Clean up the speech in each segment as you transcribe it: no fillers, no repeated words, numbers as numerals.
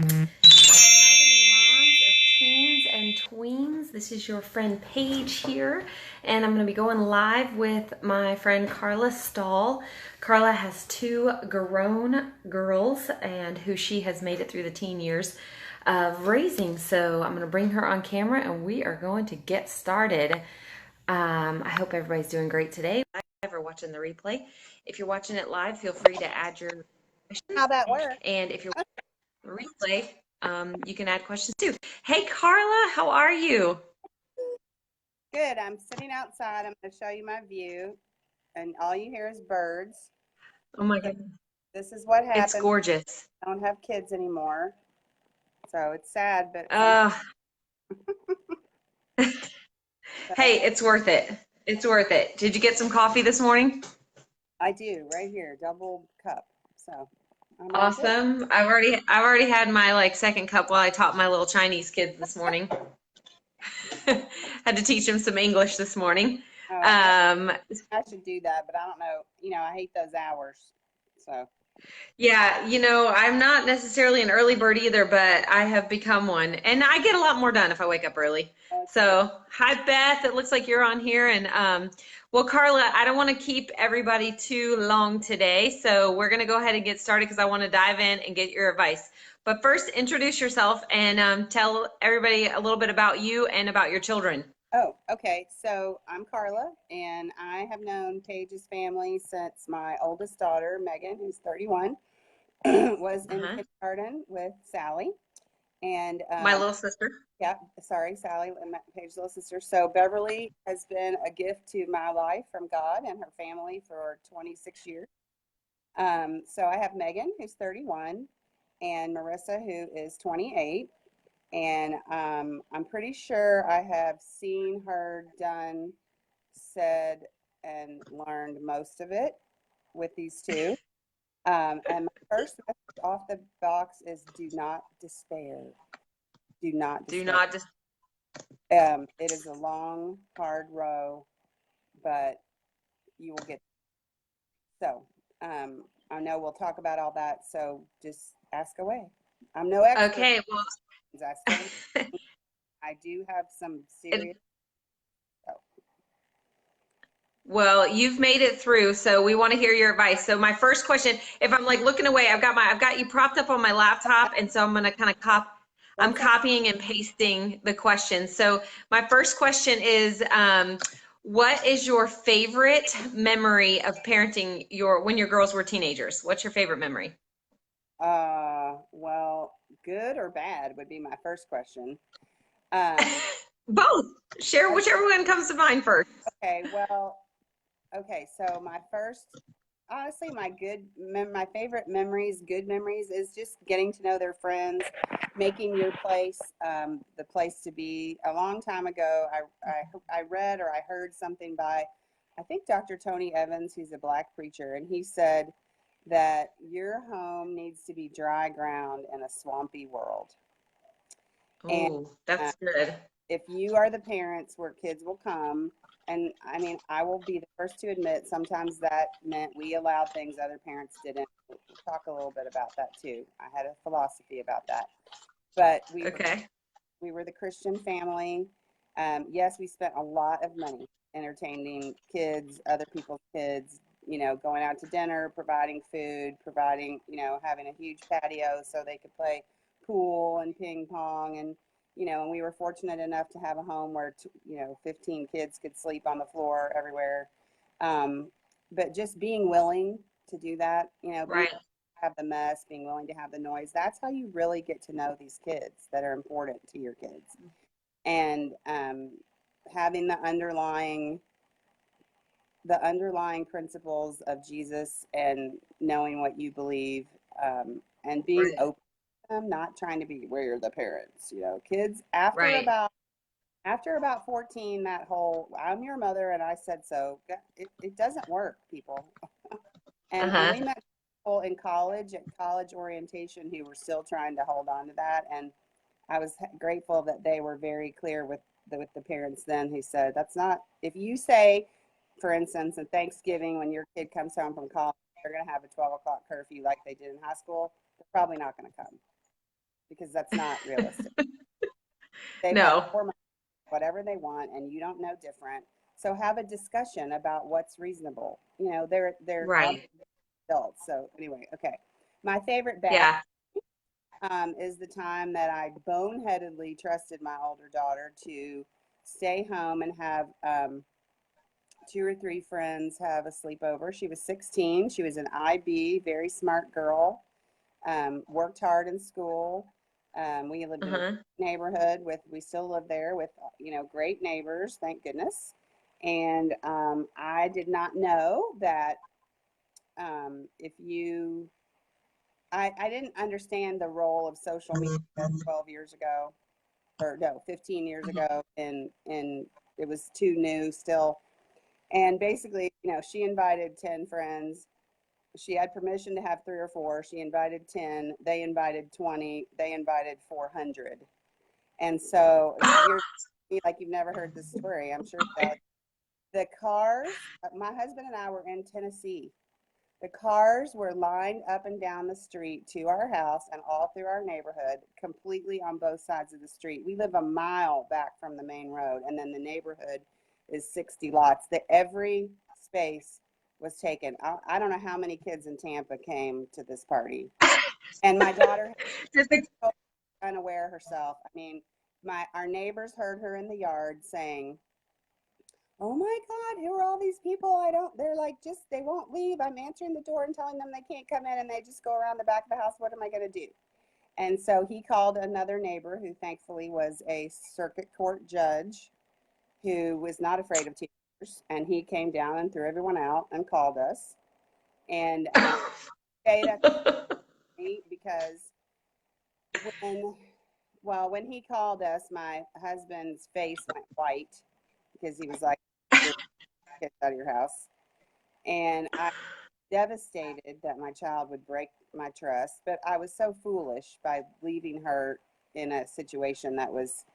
Howdy, moms of teens and tweens. This is your friend Paige here, and I'm going to be going live with my friend Karla Stahl. Karla has two grown girls, and who she has made it through the teen years of raising. So I'm going to bring her on camera, and we are going to get started. I hope everybody's doing great today. Live or watching the replay. If you're watching it live, feel free to add your questions, How that works. and if you're replay, you can add questions too. Hey, Karla, how are you? Good. I'm sitting outside. I'm going to show you my view, and all you hear is birds. Oh my God, This is what it's happens. gorgeous. I don't have kids anymore, so it's sad, but Uh, so hey, it's worth it. It's worth it. Did you get some coffee this morning? I do right here, double cup. So I'm all good. Awesome. I've already had my second cup while I taught my little Chinese kids this morning. Had to teach them some English this morning. Oh, Um, I should do that, but I don't know. I hate those hours. So Yeah, I'm not necessarily an early bird either, but I have become one. And I get a lot more done if I wake up early. that's good. So, hi Beth, it looks like you're on here. And well, Karla, I don't want to keep everybody too long today. So, we're going to go ahead and get started because I want to dive in and get your advice. But first, introduce yourself and tell everybody a little bit about you and about your children. Oh, okay. So I'm Karla, and I have known Paige's family since my oldest daughter, Megan, who's 31, was in Uh-huh. kindergarten with Sally. And My little sister. yeah, sorry, Sally, Paige's little sister. So Beverly has been a gift to my life from God and her family for 26 years. So I have Megan, who's 31, and Marissa, who is 28. And I'm pretty sure I have seen her done, said, and learned most of it with these two. And my first message off the box is do not despair. Do not Do despair. not just. It is a long, hard row, but you will get. So I know we'll talk about all that. So just ask away. I'm no expert. Okay, well, I still, I do have some it, serious. Oh, Well, you've made it through, so we want to hear your advice. So my first question, if I'm looking away, I've got you propped up on my laptop, and so I'm going to kind of I'm that's all. copying and pasting the questions. So my first question is, what is your favorite memory of parenting when your girls were teenagers? What's your favorite memory? Well, good or bad would be my first question. Um, Both. Share whichever one comes to mind first. okay, well, okay, so my first, honestly, my favorite memories, good memories, is just getting to know their friends, making your place the place to be. A long time ago, I read or I heard something by, I think Dr. Tony Evans, who's a black preacher, and he said that your home needs to be dry ground in a swampy world. And Oh, uh, that's good. if you are the parents where kids will come, and I mean, I will be the first to admit sometimes that meant we allowed things other parents didn't. We'll talk a little bit about that too. I had a philosophy about that, but Okay. we were the Christian family. Yes, we spent a lot of money entertaining kids, other people's kids. Going out to dinner, providing food, providing, having a huge patio so they could play pool and ping pong and we were fortunate enough to have a home where 15 kids could sleep on the floor everywhere. Um, but just being willing to do that, being Right. have the mess, being willing to have the noise. That's how you really get to know these kids that are important to your kids, and having the underlying principles of Jesus and knowing what you believe, and being Right. open to them, not trying to be we're the parents. Kids Right. after about 14, that whole I'm your mother and I said so, it doesn't work, people. And Uh-huh. we met people in college, at college orientation, who were still trying to hold on to that. And I was grateful that they were very clear with the parents then, who said, that's not, if you say, for instance, at Thanksgiving, when your kid comes home from college, they're going to have a 12 o'clock curfew like they did in high school, they're probably not going to come. because that's not realistic. They've got No. 4 months, whatever they want, and you don't know different. So have a discussion about what's reasonable. You know, they're Right. adults. So anyway, okay. My favorite bad Yeah. is the time that I boneheadedly trusted my older daughter to stay home and have 2 or 3 friends have a sleepover. She was 16. She was an IB, very smart girl. Worked hard in school. We lived in a Uh-huh. neighborhood we still live there with, great neighbors, thank goodness. And I did not know that if you, I didn't understand the role of social media 12 years ago, or no, 15 years ago, and it was too new still. And basically, she invited 10 friends. She had permission to have 3 or 4. She invited 10. They invited 20. They invited 400. And so you're like, you've never heard this story. I'm sure so. The cars, my husband and I were in Tennessee. The cars were lined up and down the street to our house and all through our neighborhood, completely on both sides of the street. We live a mile back from the main road, and then the neighborhood is 60 lots. Every space was taken. I don't know how many kids in Tampa came to this party. And my daughter Just like, was unaware herself. I mean, our neighbors heard her in the yard saying, "Oh my God, who are all these people? They're like, they won't leave. I'm answering the door and telling them they can't come in, and they just go around the back of the house. What am I going to do?" And so he called another neighbor who thankfully was a circuit court judge who was not afraid of teenagers. And he came down and threw everyone out and called us. And stayed at the meet because when, when he called us, my husband's face went white because he was like, "Get out of your house." And I was devastated that my child would break my trust, but I was so foolish by leaving her in a situation that was,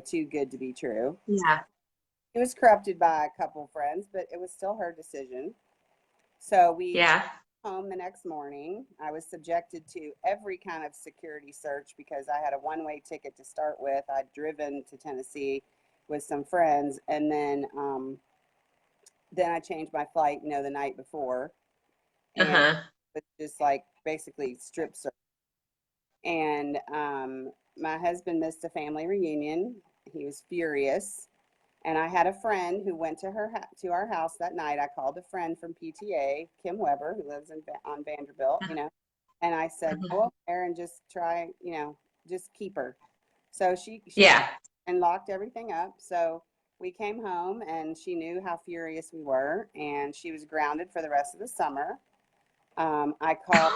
too good to be true. yeah. It was corrupted by a couple friends, but it was still her decision. So we Yeah. home the next morning. I was subjected to every kind of security search because I had a one-way ticket to start with. I'd driven to Tennessee with some friends, and then I changed my flight, the night before, and Uh-huh. it was just like basically strip search. And my husband missed a family reunion. He was furious. And I had a friend who went to our house that night. I called a friend from PTA, Kim Weber, who lives on Vanderbilt, and I said, "Go Uh-huh. up there and just try, just keep her." So she Yeah. and locked everything up. So we came home, and she knew how furious we were, and she was grounded for the rest of the summer. I called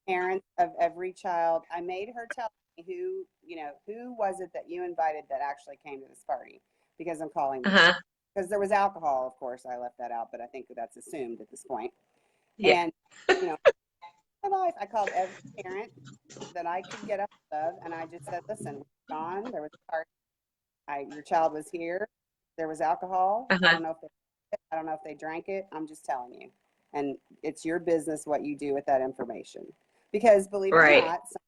parents of every child. I made her tell me who was it that you invited that actually came to this party, because I'm calling them. Uh-huh. Because there was alcohol, of course, I left that out, but I think that's assumed at this point. Yeah. And, you know, my life, I called every parent that I could get up of, and I just said, "Listen, we're gone. There was a party. Your child was here. There was alcohol. Uh-huh. I don't know if they drank it. I'm just telling you. And it's your business what you do with that information." Because believe it or Right. not, some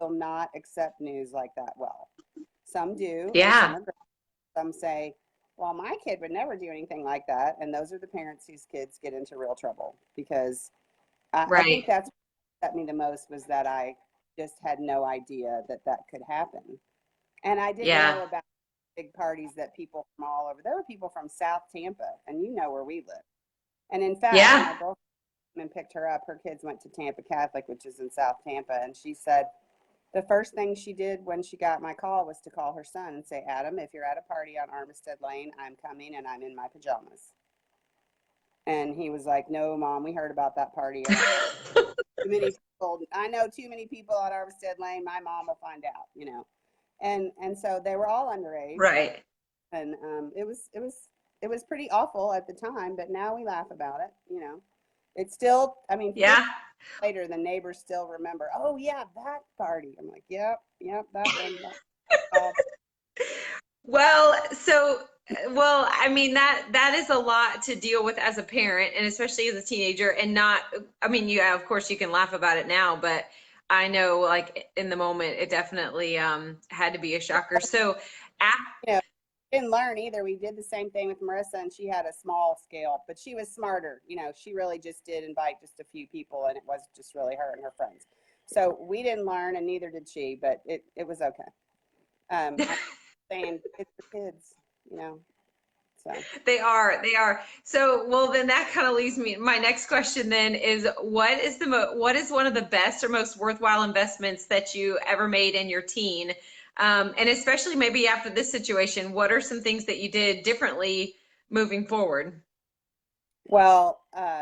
will not accept news like that well. Some do, and some Yeah. are great. Some say, "Well, my kid would never do anything like that." And those are the parents whose kids get into real trouble, because I think Right. that's what upset me the most, was that I just had no idea that that could happen. And I didn't Yeah. know about big parties that people from all over. There were people from South Tampa, and you know where we live. And in fact, my Yeah. girlfriend came and picked her up. Her kids went to Tampa Catholic, which is in South Tampa, and she said the first thing she did when she got my call was to call her son and say, "Adam, if you're at a party on Armistead Lane, I'm coming and I'm in my pajamas." And he was like, "No, Mom, we heard about that party. Too many people. I know too many people on Armistead Lane. My mom will find out." And so they were all underage, Right. and it was pretty awful at the time, but now we laugh about it. It's still, I mean, 50 Yeah. later, the neighbors still remember, "Oh yeah, that party." I'm like, "Yep, yep, that one." Well, well, I mean that is a lot to deal with as a parent, and especially as a teenager, and not, I mean, of course you can laugh about it now, but I know, like in the moment, it definitely had to be a shocker. So, af You know, didn't learn either. We did the same thing with Marissa, and she had a small scale, but she was smarter. She really just did invite just a few people, and it was just really her and her friends. So we didn't learn, and neither did she, but it was okay. I'm saying it's for kids, you know. So they are. So, well, then that kind of leaves me. My next question then is, what is one of the best or most worthwhile investments that you ever made in your teen? And especially maybe after this situation, what are some things that you did differently moving forward? well,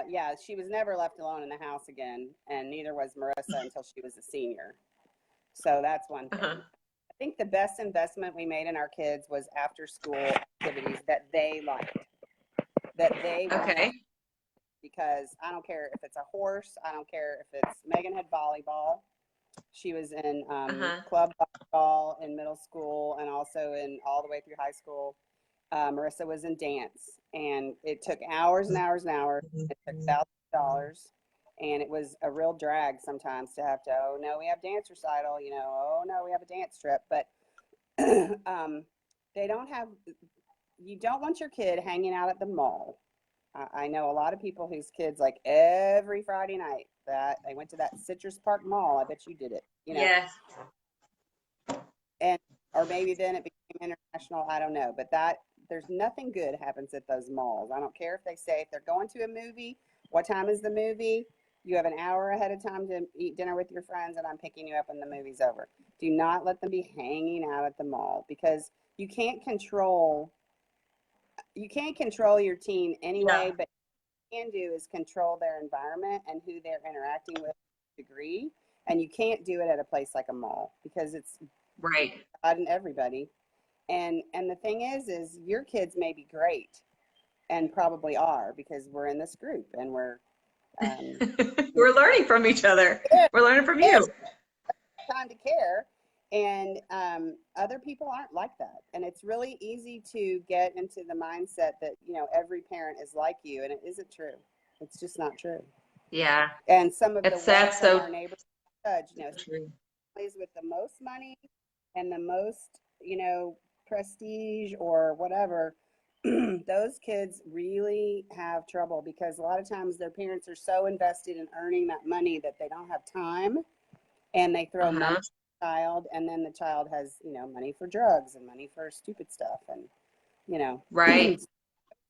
yeah, she was never left alone in the house again, and neither was Marissa until she was a senior. So that's one Uh-huh. thing. I think the best investment we made in our kids was after school activities that they liked, that they wanted, Okay. because I don't care if it's a horse, I don't care if it's Megan had volleyball. She was in Uh-huh. club volleyball in middle school and also in all the way through high school. Marissa was in dance, and it took hours and hours and hours. It took $1,000, and it was a real drag sometimes to have to. Oh no, we have dance recital. Oh no, we have a dance trip. But um, they don't have. You don't want your kid hanging out at the mall. I know a lot of people whose kids like every Friday night that they went to that Citrus Park Mall. I bet you did it. Yes. And or maybe then it became international. I don't know, but that there's nothing good happens at those malls. I don't care if they say if they're going to a movie, what time is the movie? You have an hour ahead of time to eat dinner with your friends, and I'm picking you up when the movie's over. Do not let them be hanging out at the mall, because you can't control your teen Yeah. anyway, but what you can do is control their environment and who they're interacting with to a degree. And you can't do it at a place like a mall, because it's Right. God and everybody. And the thing is your kids may be great, and probably are, because we're in this group and we're you We're learning from each other. know, We're learning from yes, you. time to care. And other people aren't like that, and it's really easy to get into the mindset that every parent is like you, and it isn't true. It's just not true. Yeah. And some of the It's that's wealth in so our neighborhood, judge, true. families with the most money and the most, prestige or whatever, those kids really have trouble, because a lot of times their parents are so invested in earning that money that they don't have time, and they throw money Uh-huh. at the child, and then the child has, money for drugs and money for stupid stuff. And, Right. say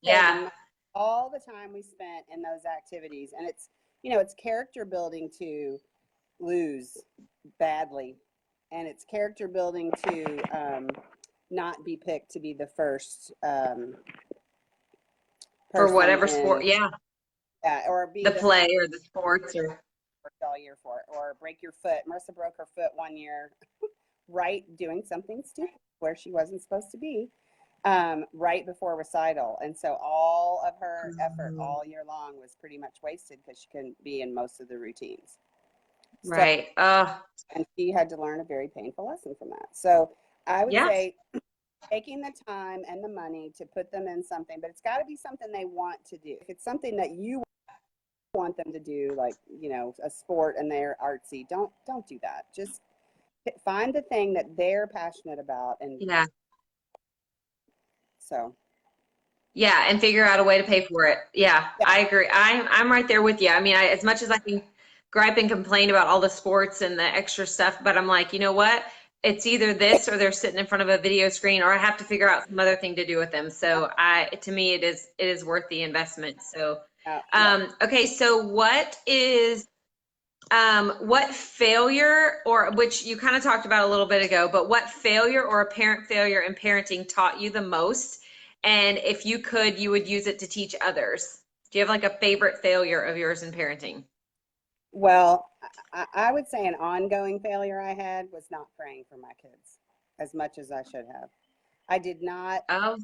Yeah. all the time we spent in those activities, and it's character building to lose badly, and it's character building to not be picked to be the first For person whatever in, sport. Yeah. or be The the play or the sports or all year for it, or break your foot. Marissa broke her foot one year, right, doing something stupid where she wasn't supposed to be, right before recital. And so all of her effort all year long was pretty much wasted, because she couldn't be in most of the routines. So, right. and she had to learn a very painful lesson from that. So I would Yeah. say taking the time and the money to put them in something, but it's got to be something they want to do. If it's something that you want them to do, like a sport, and they're artsy, don't do that. Just find the thing that they're passionate about, and Yeah. so Yeah, and figure out a way to pay for it. Yeah, yeah, I agree. I'm right there with you. I mean, as much as I can gripe and complain about all the sports and the extra stuff, but I'm like, you know what? It's either this or they're sitting in front of a video screen, or I have to figure out some other thing to do with them. So to me, it is worth the investment. So, yeah. okay. So what failure, or which you kind of talked about a little bit ago, but what failure or apparent failure in parenting taught you the most? And if you could, you would use it to teach others. Do you have like a favorite failure of yours in parenting? Well, I would say an ongoing failure I had was not praying for my kids as much as I should have. I did not. Oh,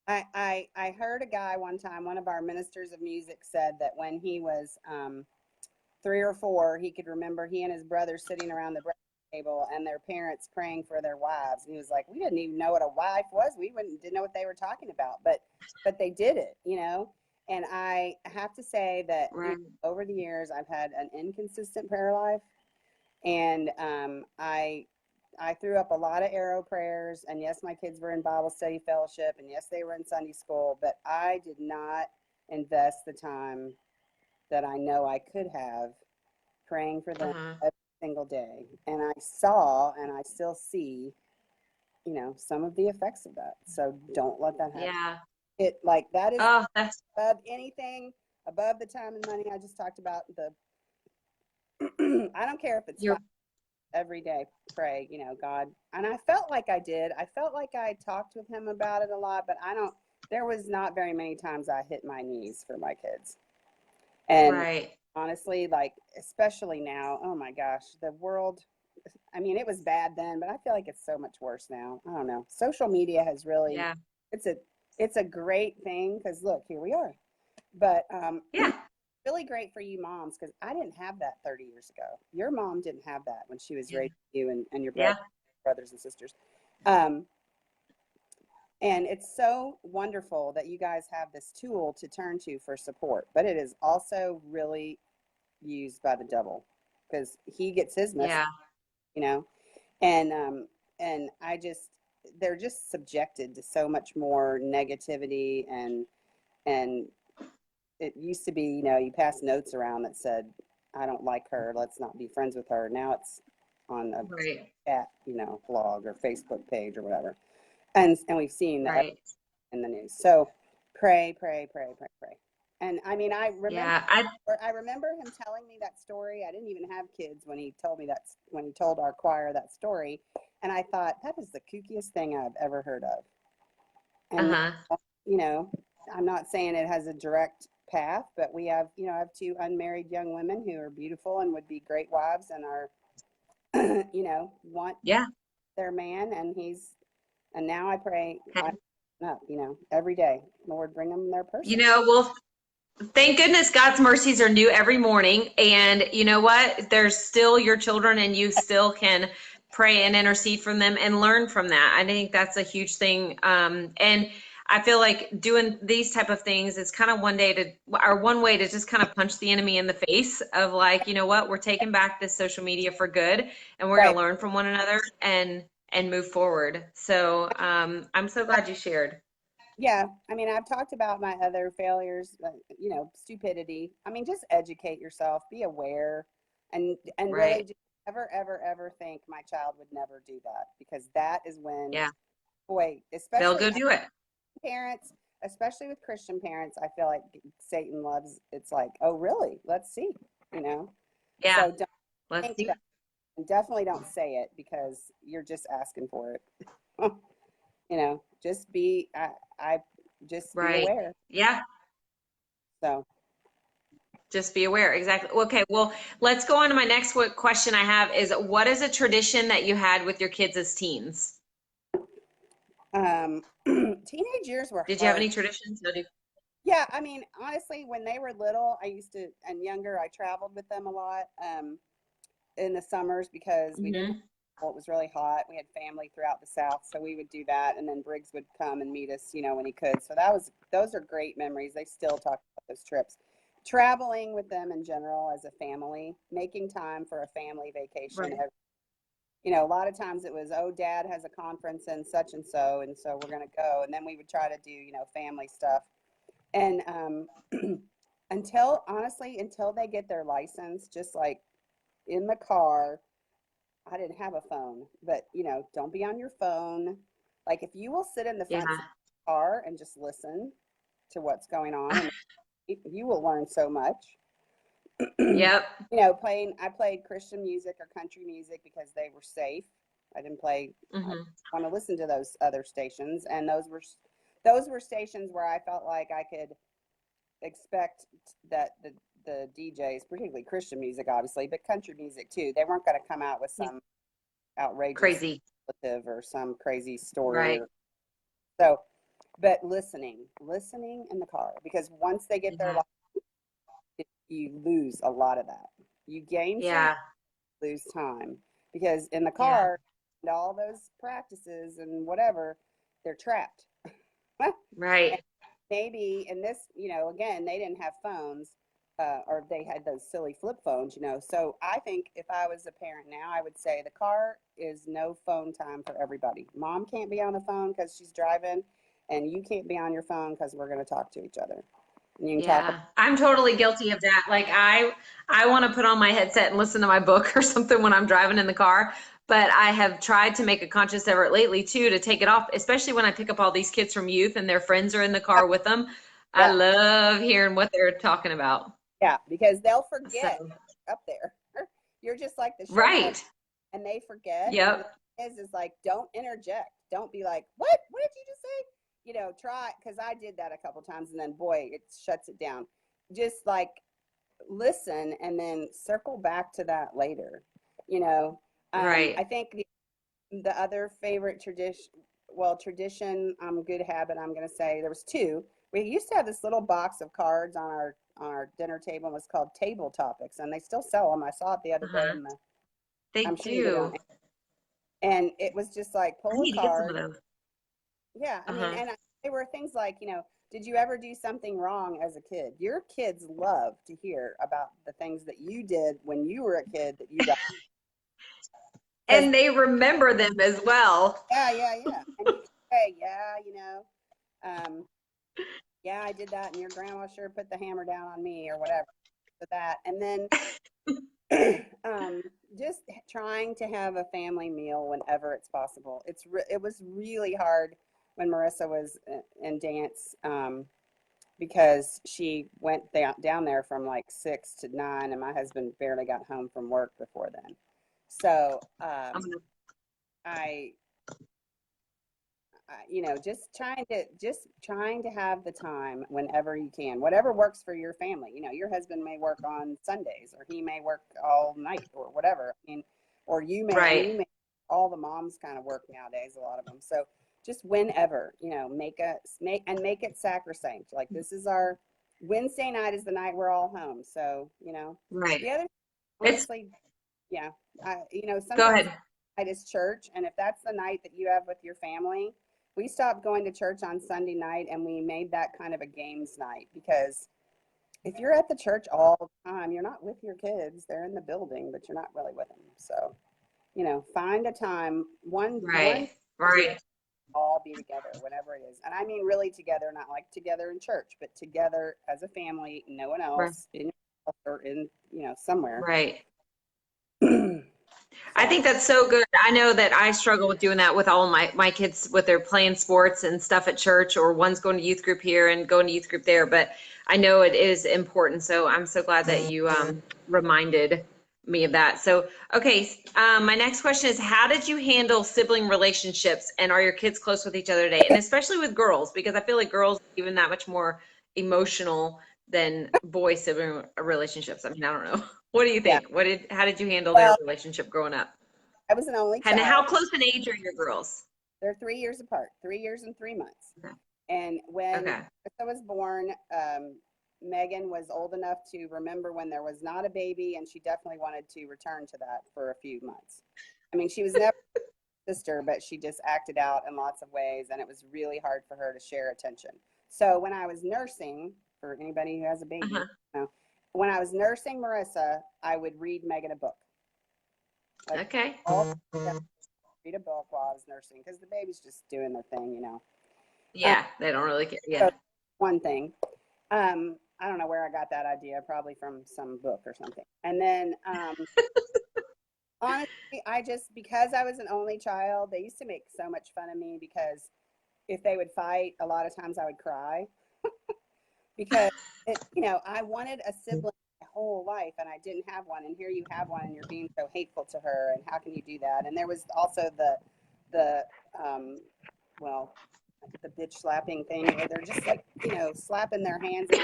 I heard a guy one time, one of our ministers of music said that when he was 3 or 4, he could remember he and his brother sitting around the breakfast table and their parents praying for their wives. And he was like, we didn't even know what a wife was. We didn't know what they were talking about, but they did it. And I have to say that right. over the years, I've had an inconsistent prayer life. And I threw up a lot of arrow prayers, and yes, my kids were in Bible study fellowship, and yes, they were in Sunday school, but I did not invest the time that I know I could have praying for them Uh-huh. every single day. And I saw and I still see, some of the effects of that. So don't let that happen. Yeah. It like that is Oh, that's above anything, above the time and money I just talked about. The I don't care if it's you're every day, pray, God. And I felt like I did. I felt like I talked with him about it a lot, but there was not very many times I hit my knees for my kids. And right. honestly, like, especially now, oh my gosh, the world, I mean, it was bad then, but I feel like it's so much worse now. I don't know. Social media has really, Yeah. it's a, it's a great thing because look, here we are. But Yeah. really great for you moms because I didn't have that 30 years ago. Your mom didn't have that when she was Yeah. raising you and your Yeah. brothers and sisters. Um, and it's so wonderful that you guys have this tool to turn to for support, but it is also really used by the devil because he gets his message, Yeah. you know, and I just they're just subjected to so much more negativity and it used to be, you pass notes around that said, I don't like her, let's not be friends with her. Now it's on a Right. chat, blog or Facebook page or whatever. And we've seen that Right. in the news. So pray, pray, pray, pray, pray. And I mean, Yeah. I remember him telling me that story. I didn't even have kids when he told me when he told our choir that story. And I thought, that is the kookiest thing I've ever heard of. And Uh-huh. you know, I'm not saying it has a direct path, but we have, I have two unmarried young women who are beautiful and would be great wives and are, want Yeah. their man. And now I pray, up, every day, Lord, bring them their person. Well, thank goodness God's mercies are new every morning. And you know what? They're still your children and you still can pray and intercede from them and learn from that. I think that's a huge thing. And I feel like doing these type of things is kind of one way to just kind of punch the enemy in the face of like, you know what? We're taking back this social media for good and we're going Right. to learn from one another and move forward. So, I'm so glad you shared. Yeah. I mean, I've talked about my other failures, stupidity. I mean, just educate yourself, be aware, and really Right. just ever, ever, ever think my child would never do that because that is when, Yeah. boy, They'll especially go do it. parents, especially with Christian parents, I feel like Satan loves. It's like, oh, really? Let's see, you know. Yeah. So don't Let's think see. that, and definitely don't say it because you're just asking for it. Just I just be Right. aware. Yeah. So, Just be aware. Exactly. Okay. Well, let's go on to my next question I have is what is a tradition that you had with your kids as teens? teenage years were Did you have hard. any traditions? No, Yeah, I mean, honestly, when they were little, I used to, and younger, I traveled with them a lot. In the summers because we didn't, Mm-hmm. well, it was really hot. We had family throughout the South, so we would do that. And then Briggs would come and meet us, when he could. So those are great memories. They still talk about those trips. Traveling with them in general as a family, making time for a family vacation. Right. A lot of times it was, oh, dad has a conference and so we're going to go. And then we would try to do, family stuff. And until they get their license, just like in the car, I didn't have a phone, but don't be on your phone. Like if you will sit in the Yeah. front seat of the car and just listen to what's going on, and you will learn so much. Yep. I played Christian music or country music because they were safe. I didn't play. I Mm-hmm. want to listen to those other stations, and those were stations where I felt like I could expect that the DJs, particularly Christian music, obviously, but country music too, they weren't going to come out with some outrageous Crazy. or some crazy story Right. or so. But listening in the car because once they get their Yeah. life, you lose a lot of that. You gain some, Yeah. lose time because in the Yeah. car and all those practices and whatever, they're trapped. And Right. maybe in this, again, they didn't have phones. or they had those silly flip phones, you know. So I think if I was a parent now, I would say the car is no phone time for everybody. Mom can't be on the phone because she's driving, and you can't be on your phone because we're going to talk to each other. And you can talk. Yeah, I'm totally guilty of that. Like I want to put on my headset and listen to my book or something when I'm driving in the car, but I have tried to make a conscious effort lately too to take it off, especially when I pick up all these kids from youth and their friends are in the car with them. I Yeah, love hearing what they're talking about. yeah, because they'll So, forget up there. You're just like the chauffeur, right. and they forget. And the Yep. thing is like, don't interject. Don't be like, what? What did you just say? You know, try, because I did that a couple times, and then boy, it shuts it down. Just like listen, and then circle back to that later. You know, I Right. think the other favorite tradition, good habit, I'm going to say there was two. We used to have this little box of cards on our dinner table, and it was called table topics, and they still sell them. I saw it the other day Uh-huh. in the, They I'm sure you did on, do. and it was just like I pull a need to get some of card. those. Yeah, I mean, Uh-huh. and they were things like, did you ever do something wrong as a kid? Your kids love to hear about the things that you did when you were a kid that you got. Because And they remember them as well. yeah, yeah, yeah, and you can say, yeah, um, yeah, I did that, and your grandma sure put the hammer down on me or whatever for that. And then um, just trying to have a family meal whenever it's possible. It was really hard when Marissa was in dance, because she went down there from like 6 to 9, and my husband barely got home from work before then. So I'm gonna- I just trying to have the time whenever you can, whatever works for your family. Your husband may work on Sundays, or he may work all night, or whatever. I mean, or right. you may, all the moms kind of work nowadays, a lot of them. So just whenever, make it sacrosanct. Like, this is our Wednesday night is the night we're all home. So, Right. the other, It's honestly, yeah, go sometimes ahead. night is church, and if that's the night that you have with your family, we stopped going to church on Sunday night, and we made that kind of a games night, because if you're at the church all the time, you're not with your kids. They're in the building, but you're not really with them. So, find a time, one Right. a week, Right. all be together, whatever it is. And I mean really together, not like together in church, but together as a family, no one Right. else in your house or in, somewhere. Right. I So, think that's so good. I know that I struggle with doing that with all my kids with their playing sports and stuff at church, or one's going to youth group here and going to youth group there. But I know it is important. So I'm so glad that you reminded me of that. So, okay, my next question is, how did you handle sibling relationships, and are your kids close with each other today? And especially with girls, because I feel like girls are even that much more emotional than boy sibling relationships. I mean, I don't know. What do you yeah. think? How did you handle their Well, relationship growing up? I was an only And how child. close in age are your girls? They're 3 years apart, 3 years and 3 months. Okay. And when Okay. I was born, Megan was old enough to remember when there was not a baby, and she definitely wanted to return to that for a few months. I mean, she was never a sister, but she just acted out in lots of ways, and it was really hard for her to share attention. So when I was nursing, for anybody who has a baby, Uh-huh. when I was nursing Marissa, I would read Megan a book. Like, Okay. all read a book while I was nursing, because the baby's just doing their thing. Um, Yeah, they don't really care. so Yeah. one thing. I don't know where I got that idea, probably from some book or something. And then, honestly, because I was an only child, they used to make so much fun of me, because if they would fight, a lot of times I would cry, because I wanted a sibling my whole life, and I didn't have one. And here you have one, and you're being so hateful to her. And how can you do that? And there was also the, well, the bitch slapping thing, where they're just like, slapping their hands at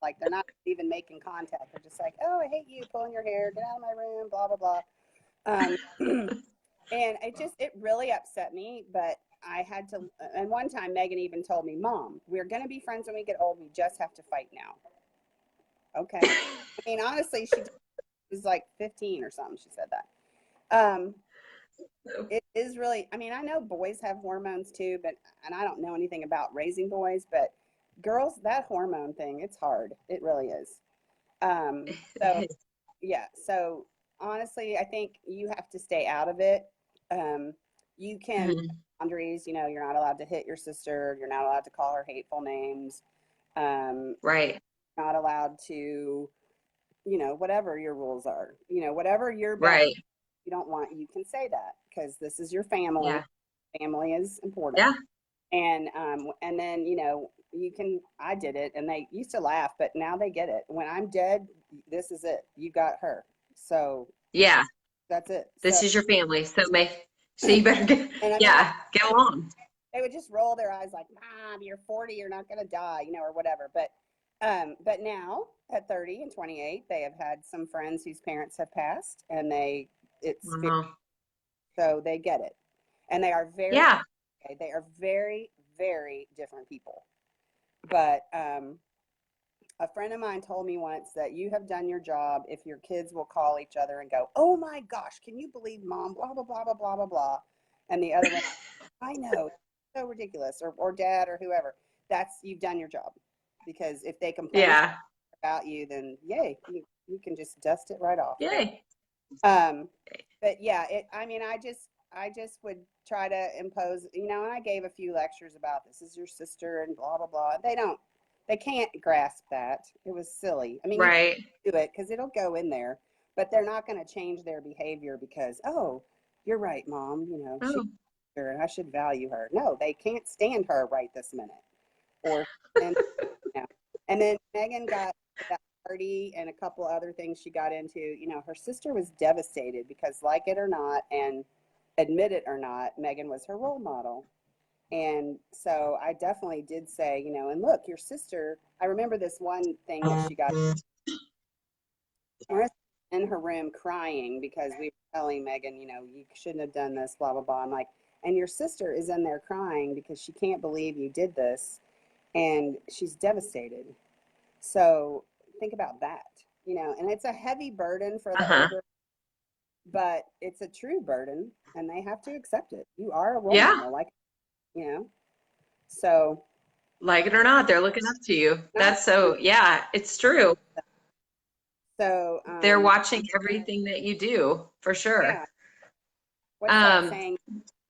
like they're not even making contact. They're just like, oh, I hate you, pulling your hair, get out of my room, blah, blah, blah. Um, and it really upset me, but I had to. And one time Megan even told me, Mom, we're going to be friends when we get old. We just have to fight now. Okay. I mean, honestly, she was like 15 or something. She said that. It is really, I mean, I know boys have hormones too, and I don't know anything about raising boys, but girls, that hormone thing, it's hard. It really is. So yeah, so honestly, I think you have to stay out of it. You can Mhm. boundaries, you know, you're not allowed to hit your sister, you're not allowed to call her hateful names, um, Right. not allowed to, you know, whatever your rules are, you know, whatever your bound Right. you don't want, you can say that because this is your family. Yeah. Family is important. Yeah. And then, you know, you can, I did it and they used to laugh, but now they get it. When I'm dead, this is it. You got her. So Yeah. that's it. So, This is your family. So you better get, and I mean, yeah, get along. they would just roll their eyes like, Mom, you're 40, you're not going to die, you know, or whatever. But now at 30 and 28, they have had some friends whose parents have passed and it's, Wow. so they get it. And Yeah. they are very, very different people. But, a friend of mine told me once that you have done your job if your kids will call each other and go, "Oh my gosh, can you believe mom, blah, blah, blah, blah, blah, blah, blah." And the other one, I know, it's so ridiculous, or dad or whoever. That's, you've done your job. Because if they complain Yeah. about you, then yay, you can just dust it right off. Yay. Um, but yeah, I mean, I just would try to impose, you know, and I gave a few lectures about this is your sister and blah, blah, blah. They can't grasp that. It was silly. I mean, you can Right. do it because it'll go in there, but they're not going to change their behavior because, oh, you're right, mom, you know, she's Oh, her and I should value her. No, they can't stand her right this minute. Or, and, you know, and then Megan got that party and a couple other things she got into. You know, her sister was devastated because, like it or not, and admit it or not, Megan was her role model. And so I definitely did say, you know, and look, your sister, I remember this one thing that she got in her room crying because we were telling Megan, you know, you shouldn't have done this, blah, blah, blah. I'm like, and your sister is in there crying because she can't believe you did this and she's devastated. So think about that, you know, and it's a heavy burden for the uh-huh. older, but it's a true burden and they have to accept it. You are a role Yeah. model, like, you know, so Like it or not, they're looking up to you. not, That's so, yeah, it's true. so, They're watching everything that you do, for sure. yeah, what's that Um, saying?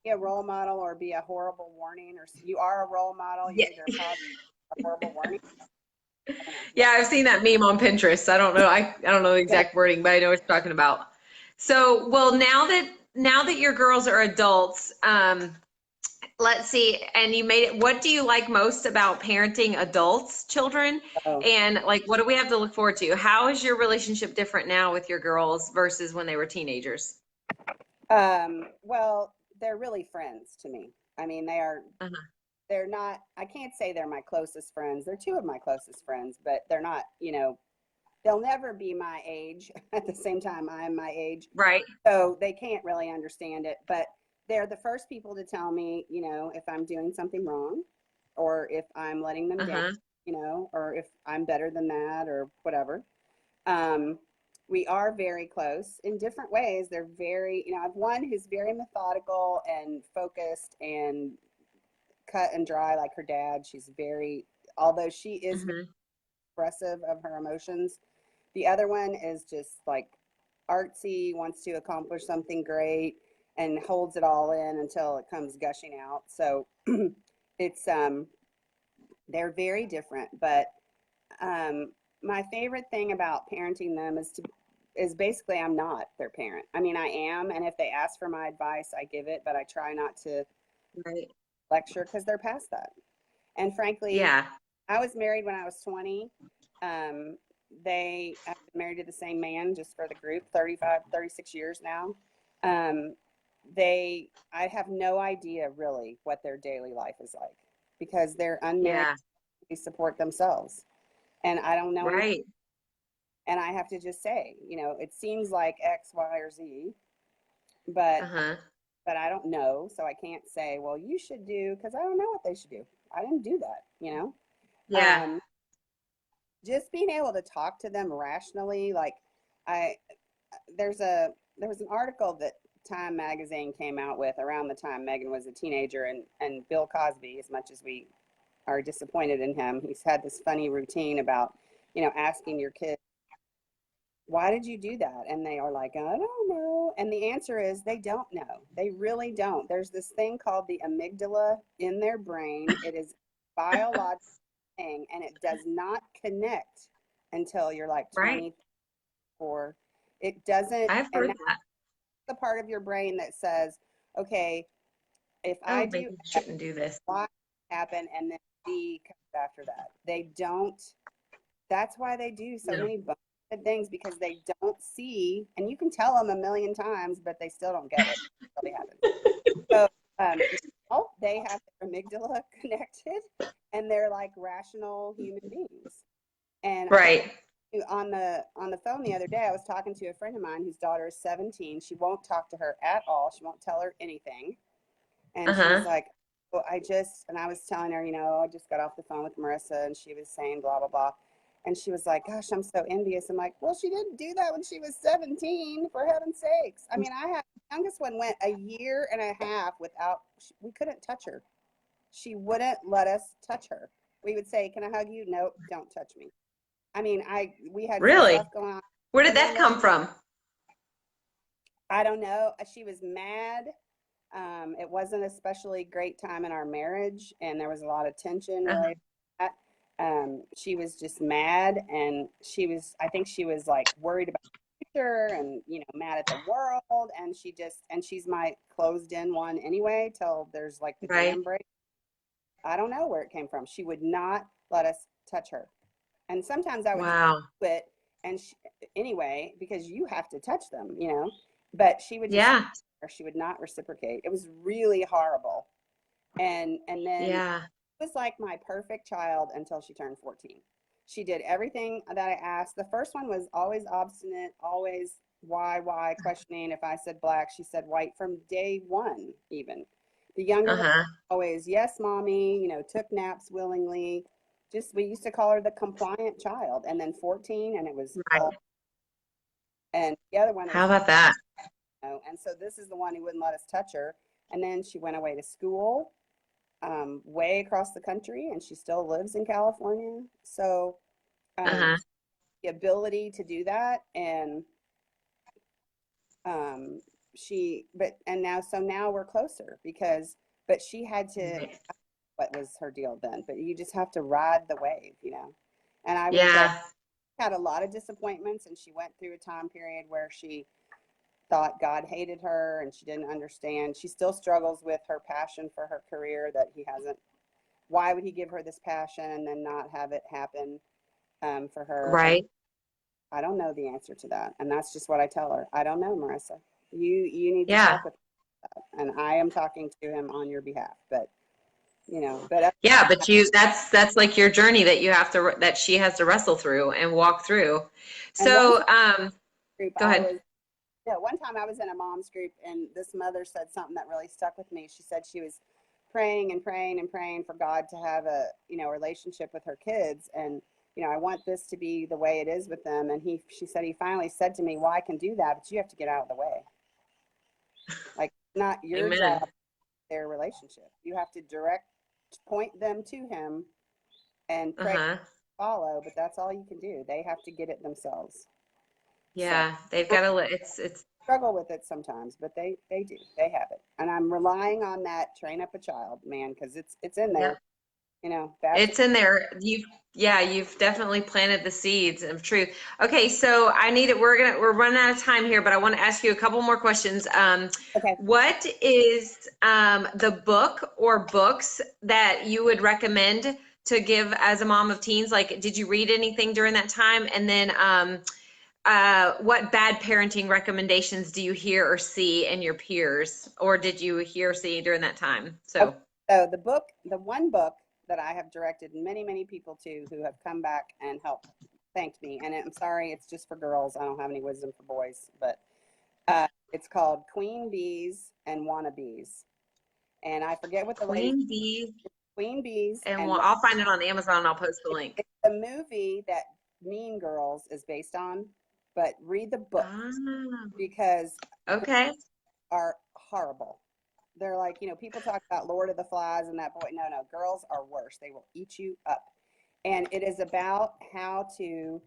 Be a role model or be a horrible warning, or you are a role model, yeah. you're either a positive or a horrible warning. I don't know. Yeah, I've seen that meme on Pinterest. I don't know the Yeah. exact wording, but I know what you're talking about. So, well, now that your girls are adults, let's see, and you made it, what do you like most about parenting adults, children? Oh, And like, what do we have to look forward to? How is your relationship different now with your girls versus when they were teenagers? well, they're really friends to me. I mean, Uh-huh. they're not, I can't say they're my closest friends. They're two of my closest friends, but they're not, you know, they'll never be my age at the same time I'm my age. Right. So they can't really understand it, but they're the first people to tell me, you know, if I'm doing something wrong or if I'm letting them down, Uh-huh. you know, or if I'm better than that or whatever. Um, we are very close in different ways. They're very, you know, I've one who's very methodical and focused and cut and dry like her dad. She's very, although she is very Hmm. expressive of her emotions, the other one is just like artsy, wants to accomplish something great and holds it all in until it comes gushing out. So it's they're very different, but um my favorite thing about parenting them is basically I'm not their parent. I mean, I am, and if they ask for my advice, I give it, but I try not to Right. lecture because they're past that. And frankly, Yeah. I was married when I was 20. Um, I've been married to the same man just for the group, 35, 36 years now. Um, I have no idea really what their daily life is like because they're unmarried, Yeah. they support themselves. And I don't know anything. Right. And I have to just say, you know, it seems like X, Y, or Z, but Uh-huh. but I don't know, so I can't say, well, you should do because I don't know what they should do. I didn't do that, you know. Yeah. Um, just being able to talk to them rationally, like I there was an article that Time magazine came out with around the time Megan was a teenager, and Bill Cosby, as much as we are disappointed in him, he's had this funny routine about, you know, asking your kids why did you do that? And they are like, I don't know. And the answer is they don't know. They really don't. There's this thing called the amygdala in their brain. It is biological thing, and it does not connect until you're like Right. 24. It doesn't, I've and heard that's that. the part of your brain that says, okay, if I Oh, do maybe I X, shouldn't do this. Y happen, and then Z comes after that. They don't. That's why they do so No. many things, because they don't see, and you can tell them a million times, but they still don't get it. It really happens. So now they have their amygdala connected, and they're like rational human beings. And I Right. on the phone the other day, I was talking to a friend of mine whose daughter is 17. She won't talk to her at all. She won't tell her anything. And she was Uh-huh. like, well, and I was telling her, I just got off the phone with Marissa, and she was saying blah, blah, blah. And she was like, gosh, I'm so envious. I'm like, well, she didn't do that when she was 17, for heaven's sakes. I mean, the youngest one went a year and a half we couldn't touch her. She wouldn't let us touch her. We would say, can I hug you? Nope, don't touch me. I mean, we had some Really? stuff going on. Where did And that then come from? I don't know. She was mad. It wasn't an especially great time in our marriage, and there was a lot of tension Uh-huh. related to that. She was just mad, and I think she was like worried about the future, and mad at the world. And she's my closed in one anyway, till there's like the Right. dam break. I don't know where it came from. She would not let us touch her. And sometimes I would just Wow. do it, and anyway, because you have to touch them. But she would just, Yeah. or she would not reciprocate. It was really horrible. And then it Yeah. was like my perfect child until she turned 14. She did everything that I asked. The first one was always obstinate, always why, questioning. If I said black, she said white from day one, even. The younger one, Uh-huh. always, yes, mommy, took naps willingly. Just, we used to call her the compliant child. And then 14, and it was Right. all, and the other one How was, about that? and so this is the one who wouldn't let us touch her. And then she went away to school, way across the country, and she still lives in California. So um, Uh-huh. the ability to do that, and now we're closer, but she had to, Right. what was her deal then? But you just have to ride the wave. And I would say, Yeah. had a lot of disappointments, and she went through a time period where she thought God hated her, and she didn't understand. She still struggles with her passion for her career, that he hasn't. Why would he give her this passion and then not have it happen for her? And Right. I don't know the answer to that, and that's just what I tell her. I don't know, Marissa. You need to Yeah. talk with him, and I am talking to him on your behalf. But Yeah, but that's like your journey that that she has to wrestle through and walk through. and one So, group go I ahead. was Yeah, one time I was in a mom's group, and this mother said something that really stuck with me. She said she was praying and praying and praying for God to have a relationship with her kids, and I want this to be the way it is with them. And she said he finally said to me, "Well, I can do that, but you have to get out of the way. Like, it's not your Amen. job, their relationship. You have to point them to Him and pray, Uh-huh. follow. But that's all you can do. They have to get it themselves. So." Yeah, they've got to it's Struggle with it sometimes, but they do. They have it, and I'm relying on that. Train up a child, man, because it's in yep. there. Baptism. It's in there. You've definitely planted the seeds of truth. Okay, so we're running out of time here, but I want to ask you a couple more questions. Okay. What is the book or books that you would recommend to give as a mom of teens? Like, did you read anything during that time? And then what bad parenting recommendations do you hear or see in your peers, or did you hear or see during that time? Okay. So, So the one book that I have directed many, many people to, who have come back and thanked me. And I'm sorry, it's just for girls. I don't have any wisdom for boys, but it's called Queen Bees and Wannabes. And I forget what the lady's Queen Bee. Queen Bees And and I'll find it on Amazon. I'll post the link. it's the movie that Mean Girls is based on, but read the book, Ah, because okay. are horrible. They're like, people talk about Lord of the Flies and that boy. No, no, girls are worse. They will eat you up. And it is about how to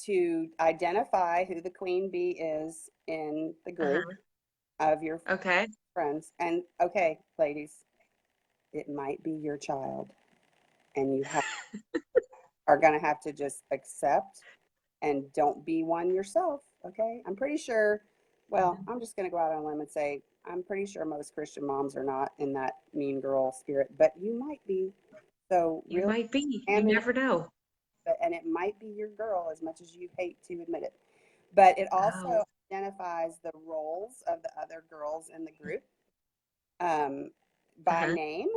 to identify who the queen bee is in the group Uh-huh. of your Okay. friends. And okay, ladies, it might be your child, and are going to have to just accept and don't be one yourself. Okay. I'm pretty sure, well, Mhm. I'm just going to go out on a limb and say, I'm pretty sure most Christian moms are not in that mean girl spirit, but you might be. So You really might be. You examine it, never know. and it might be your girl as much as you hate to admit it. But it Oh, also identifies the roles of the other girls in the group um, by uh-huh. name,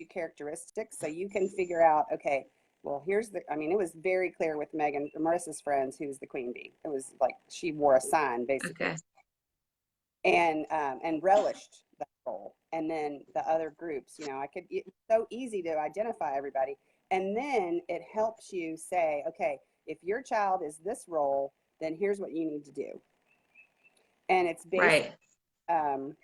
characteristics, so you can figure out, okay, well, I mean, it was very clear with Megan, Marissa's friends, who's the queen bee. It was like she wore a sign basically, Okay. and relished that role. And then the other groups, it's so easy to identify everybody. And then it helps you say, okay, if your child is this role, then here's what you need to do. And Right. um,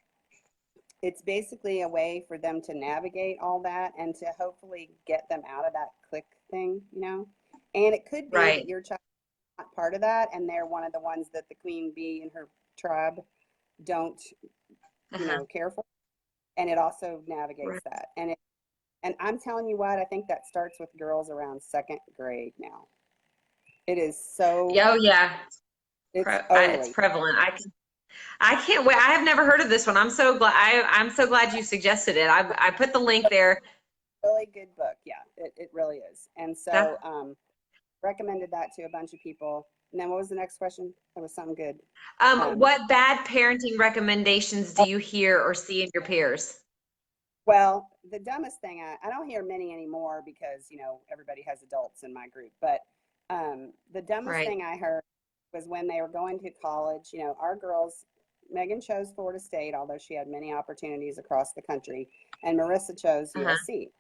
it's basically a way for them to navigate all that and to hopefully get them out of that click thing. And it could be that Right. your child is not part of that and they're one of the ones that the queen bee and her tribe don't, Uh-huh. care for. And it also navigates Right. that. And I'm telling you what, I think that starts with girls around second grade now. It is so, Yeah, oh yeah. it's It's early. prevalent. I can't wait. I have never heard of this one. I'm so glad you suggested it. I put the link there. Really good book. Yeah, it really is. And so, That recommended that to a bunch of people. And then what was the next question? It was something good. Um, what bad parenting recommendations do you hear or see in your peers? well, the dumbest thing, I don't hear many anymore because, everybody has adults in my group. But the dumbest Right. thing I heard was when they were going to college. Our girls, Megan chose Florida State, although she had many opportunities across the country, and Marissa chose Uh-huh. USC.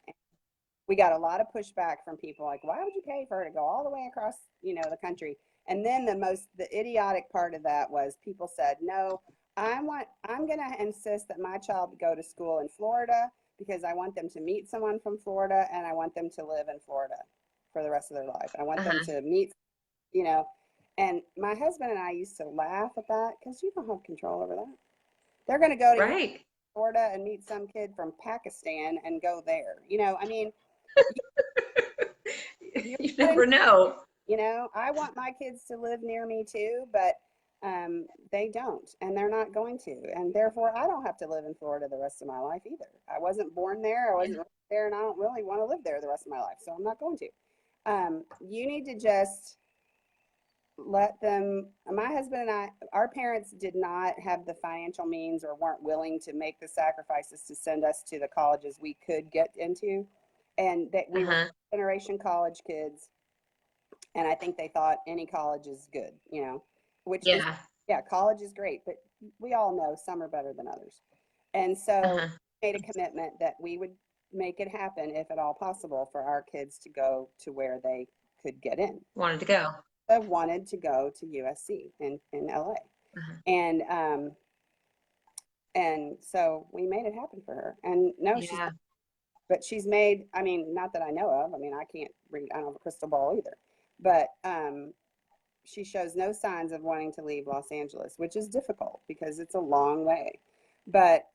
We got a lot of pushback from people like, why would you pay for her to go all the way across, the country? And then the idiotic part of that was people said, no, I'm going to insist that my child go to school in Florida because I want them to meet someone from Florida and I want them to live in Florida for the rest of their life. I want them Uh-huh. to meet, you know, and my husband and I used to laugh at that because you don't have control over that. They're going to go to Right. Florida and meet some kid from Pakistan and go there. I mean, you're You not in, never know. I want my kids to live near me too, but they don't, and they're not going to, and therefore I don't have to live in Florida the rest of my life either. I wasn't born there, I Yeah. wasn't raised there, and I don't really want to live there the rest of my life, so I'm not going to. You need to just let them. My husband and I, our parents did not have the financial means or weren't willing to make the sacrifices to send us to the colleges we could get into, and that we were Uh-huh. generation college kids, and I think they thought any college is good, which is, Yeah. yeah, college is great, but we all know some are better than others. And so Uh-huh. made a commitment that we would make it happen if at all possible for our kids to go to where they could get in. Wanted to go. I wanted to go to USC in LA. Uh-huh. And so we made it happen for her. And no, Yeah. but she's made, I mean, not that I know of. I mean, I can't read, I don't have a crystal ball either. But she shows no signs of wanting to leave Los Angeles, which is difficult because it's a long way. But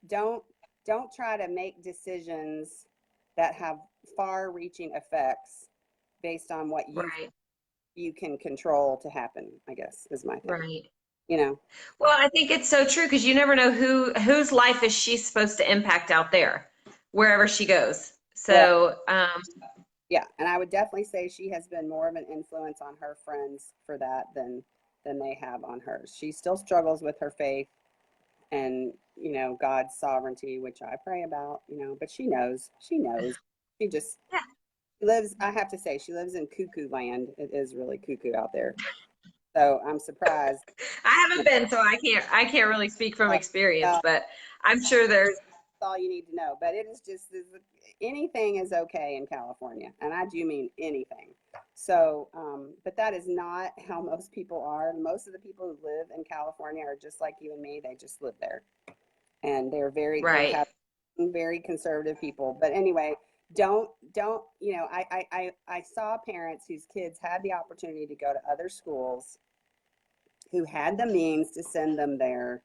don't don't try to make decisions that have far-reaching effects based on what Right. you can control to happen. I guess is my thing. Right. You know, Well, I think it's so true because you never know whose life is she supposed to impact out there, wherever she goes. well, So, yeah, and I would definitely say she has been more of an influence on her friends for that than they have on hers. She still struggles with her faith and God's sovereignty, which I pray about, but she knows she just yeah, lives. I have to say, she lives in cuckoo land. It is really cuckoo out there, so I'm surprised. I haven't been, so I can't really speak from experience, Well, but I'm sure there's all you need to know, but it is just anything is okay in California, and I do mean anything. So but that is not how most people are. Most of the people who live in California are just like you and me. They just live there, and they right. have very conservative people. But anyway, don't, I saw parents whose kids had the opportunity to go to other schools, who had the means to send them there,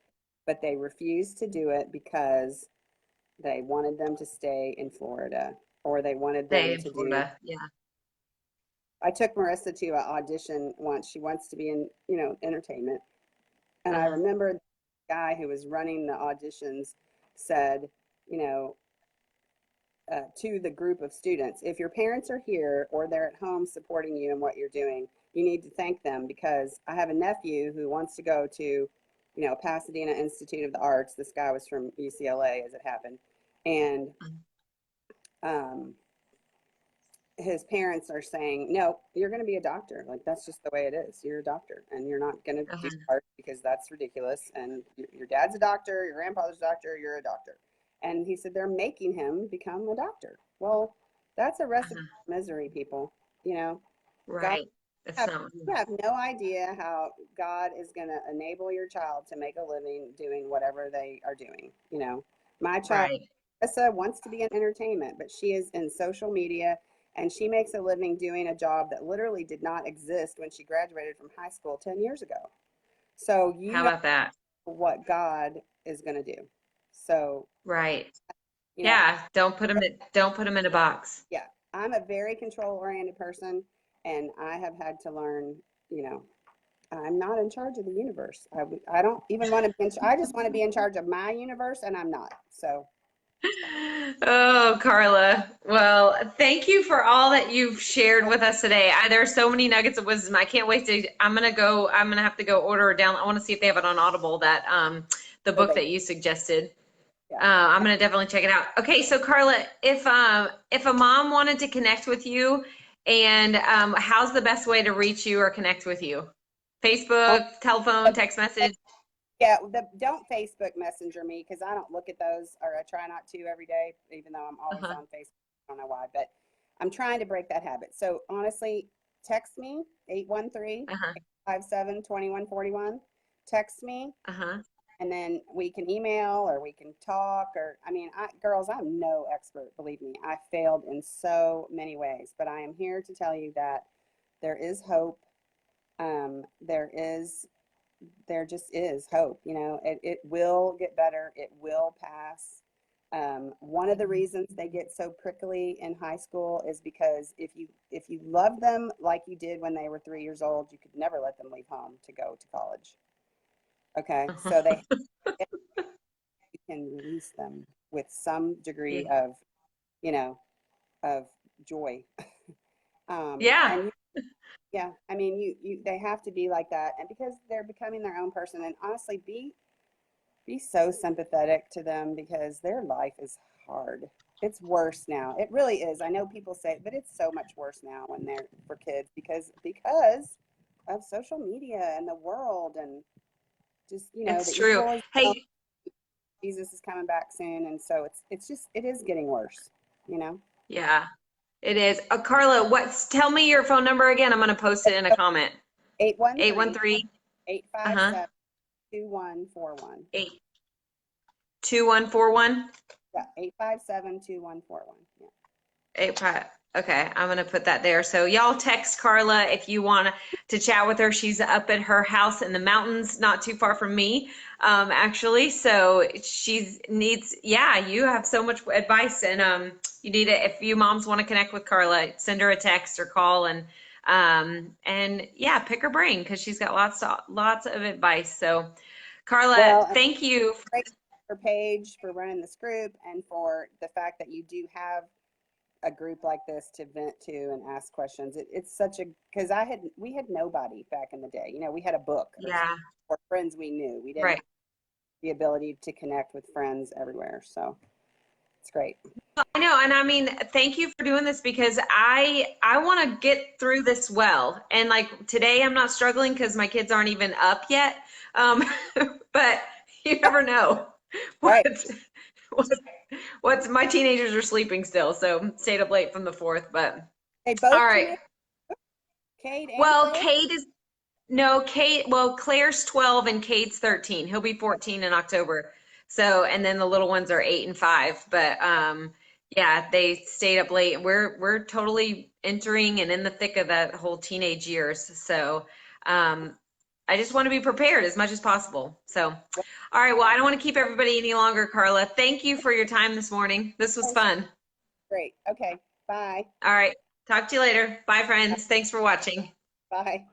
but they refused to do it because they wanted them to stay in Florida, or they wanted Stay them in to do. Florida. Yeah. I took Marissa to an audition once. She wants to be in, entertainment. And I Uh-huh. remember the guy who was running the auditions said, you know, to the group of students, if your parents are here or they're at home supporting you in what you're doing, you need to thank them, because I have a nephew who wants to go to, Pasadena Institute of the Arts. This guy was from UCLA, as it happened. And um, his parents are saying, no, you're going to be a doctor. Like, that's just the way it is. You're a doctor, and you're not going to do Uh-huh. art because that's ridiculous. And your dad's a doctor, your grandfather's a doctor, you're a doctor. And he said they're making him become a doctor. Well, that's a recipe Uh-huh. for misery, people. You know, God, Right. It's have, not. you have no idea how God is going to enable your child to make a living doing whatever they are doing. My child, Right. Essa, wants to be in entertainment, but she is in social media, and she makes a living doing a job that literally did not exist when she graduated from high school 10 years ago. So you How don't about that? know what God is going to do. So, Right. you know, Yeah. Don't put them in a box. yeah, I'm a very control oriented person, and I have had to learn, you know, I'm not in charge of the universe. I don't even want to be I just want to be in charge of my universe, and I'm not. So, Oh, Carla. Well, thank you for all that you've shared with us today. There are so many nuggets of wisdom. I can't wait to, I'm gonna have to go order it down. I want to see if they have it on Audible, that the so book they, that you suggested. yeah. I'm gonna definitely check it out. Okay, so Carla, if a mom wanted to connect with you, and how's the best way to reach you or connect with you? Oh, Facebook, telephone, text message? yeah, don't Facebook Messenger me, because I don't look at those, or I try not to every day, even though I'm always Uh-huh. on Facebook. I don't know why, but I'm trying to break that habit. So honestly, text me 813 Uh-huh. 857 2141. Text me, Uh-huh. and then we can email, or we can talk. Or, I mean, girls, I'm no expert, believe me. I failed in so many ways, but I am here to tell you that there is hope. There is there just is hope. It will get better. It will pass. One of the reasons they get so prickly in high school is because if you love them like you did when they were 3 years old, you could never let them leave home to go to college. Okay, so you can release them with some Yeah. degree of, you know, of joy. Yeah. And yeah, I mean, they have to be like that, and because they're becoming their own person. And honestly, be so sympathetic to them, because their life is hard. It's worse now. It really is. I know people say it, but it's so much worse now when they're for kids, because of social media and the world, and just, It's the true. evil is, Hey, Jesus is coming back soon, and so it's just, it is getting worse, you know. yeah, it is. Carla, tell me your phone number again. I'm gonna post it in a comment. 813 813, uh-huh, 857 2141. 82141. Yeah, 857 2141. Yeah. 85. Okay, I'm gonna put that there. So y'all text Carla if you want to chat with her. She's up at her house in the mountains, not too far from me, actually. So she needs, yeah, you have so much advice, and you need it. If you moms want to connect with Carla, send her a text or call, and yeah, pick her brain, because she's got lots of advice. So Carla, Well, thank you. great for Paige for running this group, and for the fact that you do have a group like this to vent to and ask questions. It's such a, because we had nobody back in the day. We had a book, Yeah, or friends we knew. We didn't have right. the ability to connect with friends everywhere. So it's great. I know, and I mean, thank you for doing this, because I want to get through this well. And like today, I'm not struggling because my kids aren't even up yet. Um, but you never know. What, Right. what, what's my teenagers are sleeping still, so stayed up late from the fourth. But They all both right. teenagers, Cade and Well, Claire. Cade is no, Kate, well, Claire's 12 and Cade's 13. He'll be 14 in October. So, and then the little ones are 8 and 5. But Yeah, they stayed up late. We're totally entering and in the thick of that whole teenage years. So I just want to be prepared as much as possible. So, all right. Well, I don't want to keep everybody any longer, Karla. Thank you for your time this morning. This was fun. Great. Okay. Bye. All right. Talk to you later. Bye, friends. Thanks for watching. Bye.